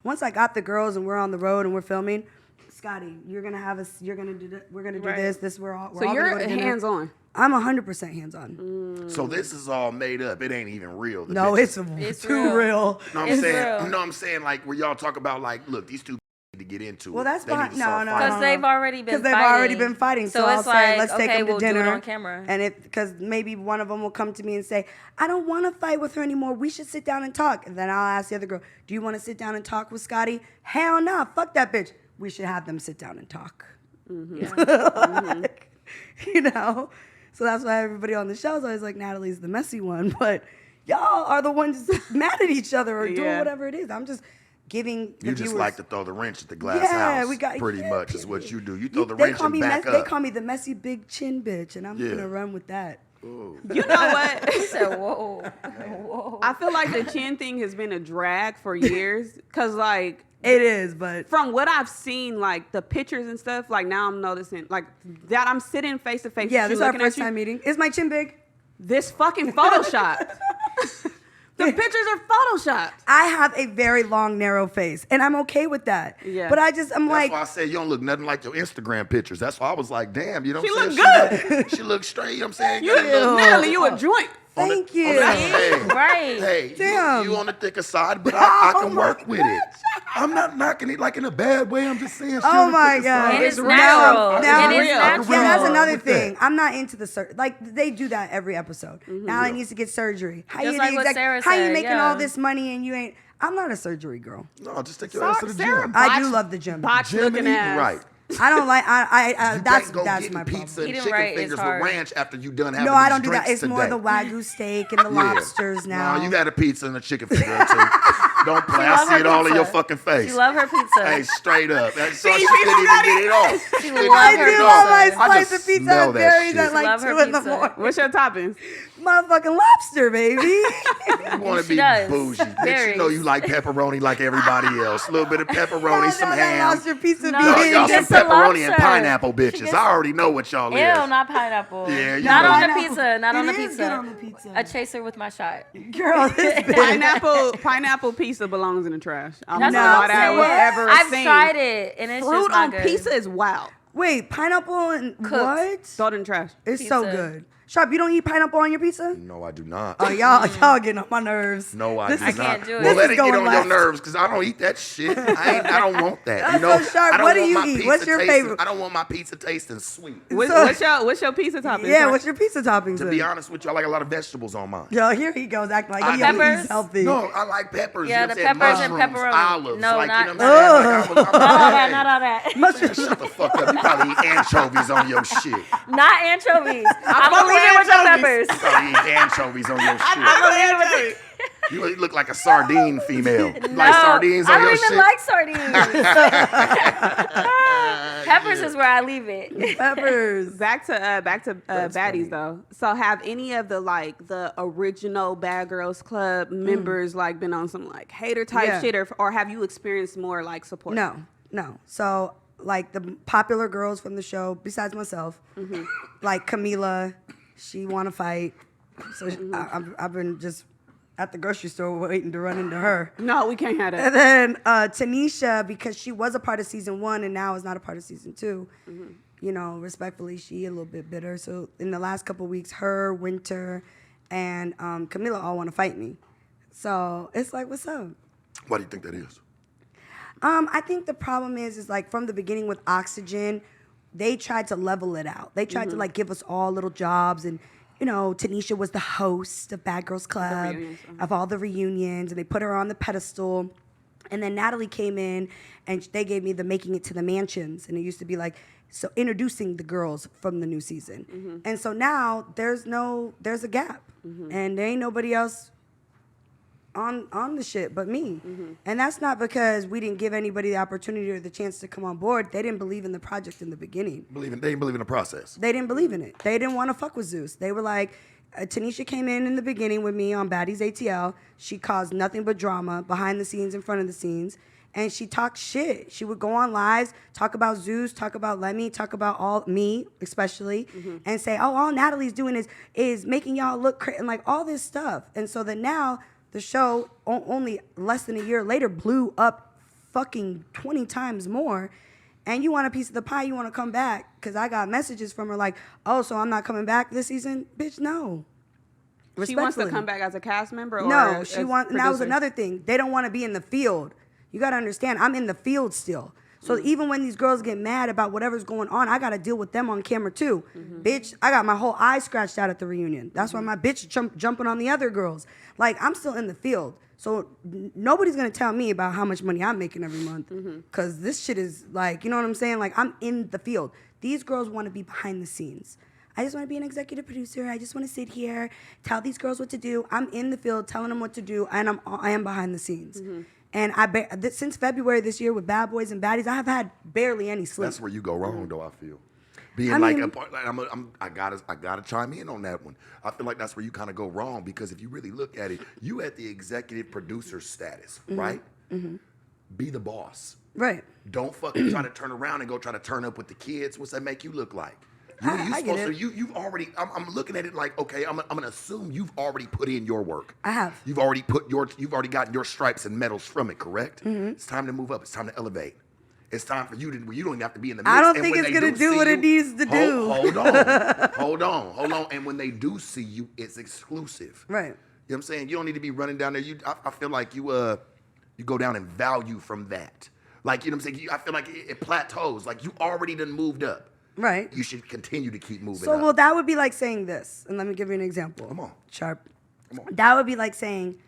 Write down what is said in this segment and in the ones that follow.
once I got the girls and we're on the road and we're filming, Scotty, you're gonna have us. You're gonna do. We're gonna do this. This we're all. We're so all you're gonna go to hands on. I'm 100% hands on. So this is all made up. It ain't even real. No, it's too real. No, I'm saying. No, I'm saying like where y'all talk about like, look, these two to get into. Well, that's fine. No, because they've already been. Because they've already been fighting. So it's I'll say, let's okay, take them to we'll dinner do it on camera. And because maybe one of them will come to me and say, I don't want to fight with her anymore. We should sit down and talk. And then I'll ask the other girl, do you want to sit down and talk with Scotty? Hell no, fuck that bitch. We should have them sit down and talk. Like, you know. So that's why everybody on the show is always like, Natalie's the messy one, but y'all are the ones mad at each other or doing whatever it is. I'm just giving the You just viewers, like to throw the wrench at the glass house. Pretty much is what you do. You throw the wrench and back up. They call me the messy big chin bitch, and I'm gonna run with that. Ooh. You know what? He said, whoa, whoa. I feel like the chin thing has been a drag for years, cause like. It is, but from what I've seen, like the pictures and stuff, like now I'm noticing, like that I'm sitting face to face. Yeah, this is our first time meeting. Is my chin big? This fucking Photoshop. The pictures are photoshopped. I have a very long, narrow face, and I'm okay with that. Yeah. But that's why I said you don't look nothing like your Instagram pictures. That's why I was like, damn, you know what I'm saying? She look good. She looks straight, you know what I'm saying? Natalie, you a joint. Thank you. Right. Hey, damn. You on the thicker side, but I can work with it. I'm not knocking it like in a bad way. I'm just saying. Oh my God. It is natural. Now, it is natural. Yeah, that's another thing. I'm not into the surgery. Like, they do that every episode. Now I needs to get surgery. How Just you like what Sarah How you said, making all this money and you ain't? I'm not a surgery girl. No, just take your ass to the gym. I do love the gym. Botch looking ass. Right. I don't like. That's my my pizza problem. and chicken fingers with ranch after you done having No, I don't these do that. drinks It's more today. the Wagyu steak and the lobsters now. No, you got a pizza and a chicken finger or two. Don't play. I see it all in your fucking face. She love her pizza. Hey, straight up. That's so she couldn't even get it off. She love her pizza. I do love my slice of pizza smell and that berries shit. at like Love her 2 in the pizza. morning. What's your toppings? Motherfucking lobster, baby. You want to She be does. bougie. Bitch, Berries. you know you like pepperoni like everybody else. A little bit of pepperoni, some ham. Lobster pizza No, beans. Y'all some Just a pepperoni and lobster. pineapple bitches. I already know what y'all Ew, is. not pineapple. Yeah, you not know. on the pizza. Not on the It is pizza. good on the pizza. A chaser with my shot. Girl, this bitch. Pineapple pizza belongs in the trash. I'm That's not what I'm that saying. was ever I've seen. tried it, and it's Fruit just not on good. pizza is wild. Wait, pineapple and what? Throw it in the trash. It's so Pizza. good. Sharp, you don't eat pineapple on your pizza? No, I do not. Oh, y'all getting on my nerves. No, I do not. can't do it. Well, This let is it get going on your left. nerves because I don't eat that shit. I don't want that. That's You know, so sharp. I don't What do want you my eat? pizza What's your tasting- favorite? I don't want my pizza tasting sweet. What's your pizza topping? Yeah, what's your pizza toppings? To be honest with you, I like a lot of vegetables on mine. Yo, here he goes acting like he Peppers? eats healthy. No, I like peppers. Yeah, you know the what I'm peppers saying? and Mushrooms, pepperoni. olives. No, like, not- you know what I'm saying? Like, Not all that. Not all that. Shut the fuck up. You probably eat anchovies on your shit. Not anchovies. I'm gonna leave it with the peppers. You probably eat anchovies on your shit. I'm gonna leave it with You look like a sardine female. the. Like sardines on I your don't even shit. like sardines. Peppers is where I leave it. Peppers. Back to Baddies though. So have any of the original Bad Girls Club members like been on some like hater type shit or have you experienced more like support? No. So, like, the popular girls from the show, besides myself, like Camila, she want to fight. So I've been just at the grocery store waiting to run into her. No, we can't have that. And then Tanisha, because she was a part of season 1 and now is not a part of season 2, you know, respectfully, she a little bit bitter. So in the last couple of weeks, her, Winter, and Camila all want to fight me. So it's like, what's up? Why do you think that is? I think the problem is like from the beginning with Oxygen, they tried to level it out. They tried to like give us all little jobs and, you know, Tanisha was the host of Bad Girls Club, of all the reunions, and they put her on the pedestal. And then Natalie came in, and they gave me the Making It to the Mansions, and it used to be like, so introducing the girls from the new season. And so now there's a gap, and there ain't nobody else on the shit but me. And that's not because we didn't give anybody the opportunity or the chance to come on board. They didn't believe in the project in the beginning. They didn't believe in the process. They didn't believe in it. They didn't want to fuck with Zeus. They were like, Tanisha came in the beginning with me on Baddies ATL. She caused nothing but drama behind the scenes, in front of the scenes. And she talked shit. She would go on lives, talk about Zeus, talk about Lemmy, talk about all me, especially, and say, oh, all Natalie's doing is making y'all look and like all this stuff. And so then now the show, only less than a year later, blew up fucking 20 times more, and you want a piece of the pie, you want to come back, because I got messages from her like, oh, so I'm not coming back this season? Bitch, no. She wants to come back as a cast member? Or No, as she wants, and that was producer? another thing. They don't want to be in the field. You got to understand, I'm in the field still. So even when these girls get mad about whatever's going on, I got to deal with them on camera too. Bitch, I got my whole eye scratched out at the reunion. That's why my bitch jumping on the other girls. Like, I'm still in the field. So nobody's going to tell me about how much money I'm making every month. Because this shit is like, you know what I'm saying? Like, I'm in the field. These girls want to be behind the scenes. I just want to be an executive producer. I just want to sit here, tell these girls what to do. I'm in the field telling them what to do, and I am behind the scenes. And since February this year with Bad Boys and Baddies, I have had barely any sleep. That's where you go wrong, though. I feel being I gotta chime in on that one. I feel like that's where you kind of go wrong, because if you really look at it, you at the executive producer status, right? Be the boss. Right. Don't fucking try to turn around and go try to turn up with the kids. What's that make you look like? I get it. You've already. I'm looking at it like, okay, I'm gonna assume you've already put in your work. I have. You've already gotten your stripes and medals from it, correct? It's time to move up. It's time to elevate. It's time for you to. You don't even have to be in the mix. I don't And think when it's they gonna do what it needs to do. Hold on, hold on. And when they do see you, it's exclusive. Right. You know what I'm saying? You don't need to be running down there. I feel like you go down in value from that. Like, you know what I'm saying? I feel like it plateaus. Like, you already done moved up. Right. You should continue to keep moving So, up. well, that would be like saying this. And let me give you an example. Come on. Sharp. Come on. That would be like saying,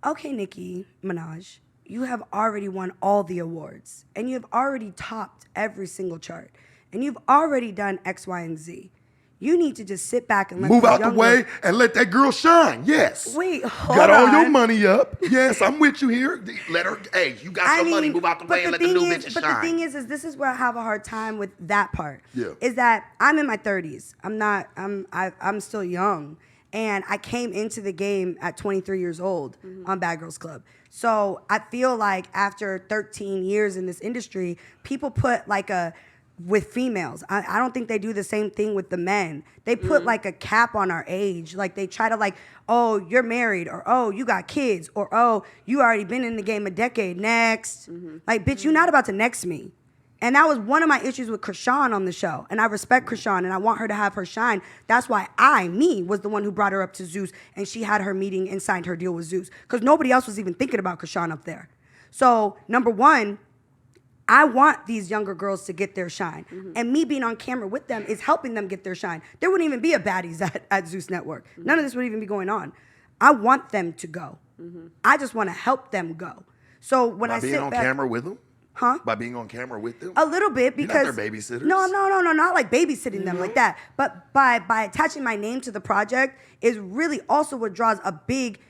okay, Nicki Minaj, you have already won all the awards. And you have already topped every single chart. And you've already done X, Y, and Z. You need to just sit back and let Move the out the younger- way and let that girl shine. Yes. Wait, You hold got all your on. money up. Yes, I'm with you here. Let her. Hey, you got some money. Move out the but way and let the new bitches But shine. the thing is this is where I have a hard time with that part. Yeah. Is that I'm in my 30s. I'm still young. And I came into the game at 23 years old on Bad Girls Club. So I feel like after 13 years in this industry, people put like with females. I don't think they do the same thing with the men. They put like a cap on our age. Like they try to like, oh, you're married, or oh, you got kids, or oh, you already been in the game a decade. Next. Like, bitch, you're not about to next me. And that was one of my issues with Krishan on the show. And I respect Krishan and I want her to have her shine. That's why me, was the one who brought her up to Zeus, and she had her meeting and signed her deal with Zeus. Because nobody else was even thinking about Krishan up there. So, number one, I want these younger girls to get their shine. And me being on camera with them is helping them get their shine. There wouldn't even be a Baddies at Zeus Network. None of this would even be going on. I want them to go. I just want to help them go. So when By I being sit on back, camera with them? Huh? By being on camera with them? A little bit, You're because not their babysitters. No, not like babysitting them like that. But by attaching my name to the project is really also what draws a big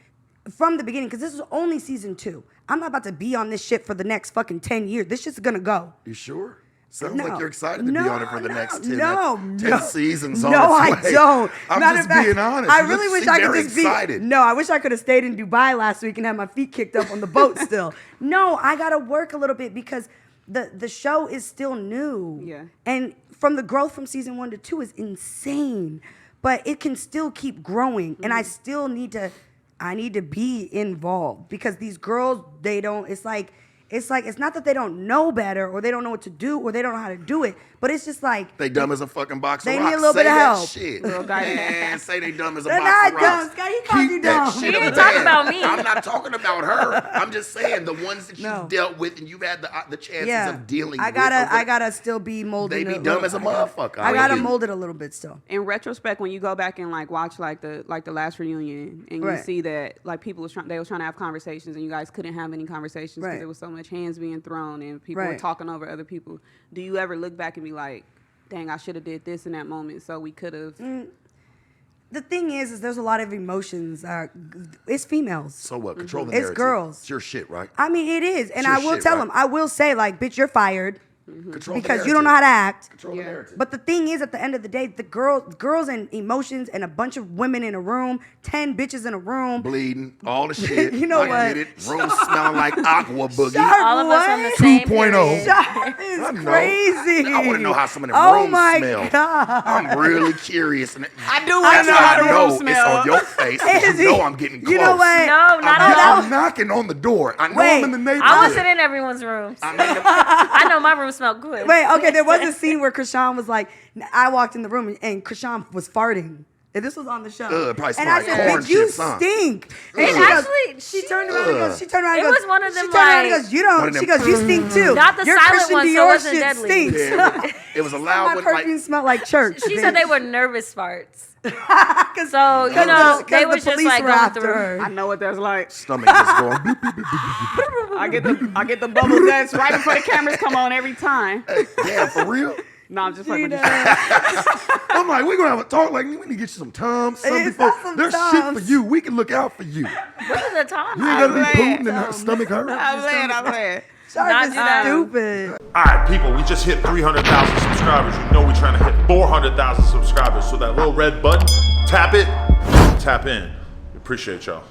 from the beginning, because this is only season 2. I'm not about to be on this shit for the next fucking 10 years. This shit's gonna go. You sure? Sounds No. like you're excited to be on it for the next 10, no, 10 seasons on No, its I way. don't. I'm Matter just of fact, being honest. I You really look- wish seem I could very just excited. be. No, I wish I could have stayed in Dubai last week and had my feet kicked up on the boat still. No, I gotta work a little bit because the show is still new. Yeah. And from the growth from season 1 to 2 is insane. But it can still keep growing. And I still need to be involved, because these girls, it's not that they don't know better or they don't know what to do or they don't know how to do it, but it's just like They dumb as a fucking box They of need rocks. a little Say bit of that help. shit. Little guy. Man, say they dumb as a They're box not of rocks. dumb, Scott. He called Keep you that dumb. shit He up didn't talk there. about me. I'm not talking about her. I'm just saying the ones that No. you've dealt with and you've had the chances yeah. of dealing I with. gotta still be molded. They be dumb as a motherfucker. I gotta really. mold it a little bit still. In retrospect, when you go back and like watch like the last reunion, and you Right. see that like people was trying to have conversations, and you guys couldn't have any conversations because Right. there was so much hands being thrown and people were Right. talking over other people. Do you ever look back and be like, dang, I should have did this in that moment, so we could have? The thing is there's a lot of emotions. It's females. So what? Control the It's narrative. girls. It's your shit, right? I mean, it is. And your I will shit, tell right? them, I will say, like, bitch, you're fired. Control the because you don't know how to act. Control the narrative. But the thing is, at the end of the day, the girls and emotions and a bunch of women in a room, 10 bitches in a room. Bleeding, all the shit. You know I what? get it. Room smelling like aqua boogie. Shark, All of us on the what? same 2.0. period. That is I know. crazy. I want to know how some of them Oh rooms my smell. God. I'm really curious. And I do want to know I how the know room it's smell. on your face. 'Cause Is you know he- I'm getting close. You know what? No, not I'm, at all. I'm knocking on the door. I know Wait, I'm in the neighborhood. I wasn't in everyone's rooms. I'm in the, I know my room smelled good. Wait, okay, there was a scene where Krishan was like, I walked in the room and Krishan was farting. And this was on the show. probably and I smelled said, corn bitch, you chips, huh? stink. And It she goes- actually, she turned around and goes, It goes, was one of them, she turned around and like- goes, you One don't, of she them- goes, you stink too. Not the Your silent Christian one, so it Dior wasn't shit deadly. stinks. yeah, it was a loud My one. perfume smelled like church. She bitch. said they were nervous farts. Cause, So, you know, they the was just police like were going after through. her. I know what that's like. Stomach just going. Bloop, bloop, bloop, bloop, bloop. I get the bubble guts right before the cameras come on every time. Yeah, for real. No, I'm just fucking with you. I'm like, we're gonna have a talk. Like, we need to get you some Tums. Something It's for, not some there's shit Tums. for you. We can look out for you. What is the time? You ain't gotta be I'm pooting glad. and her stomach hurt. I'm playing. Sharp Not is do that. stupid. All right, people, we just hit 300,000 subscribers. You know we're trying to hit 400,000 subscribers. So that little red button, tap it, tap in. We appreciate y'all.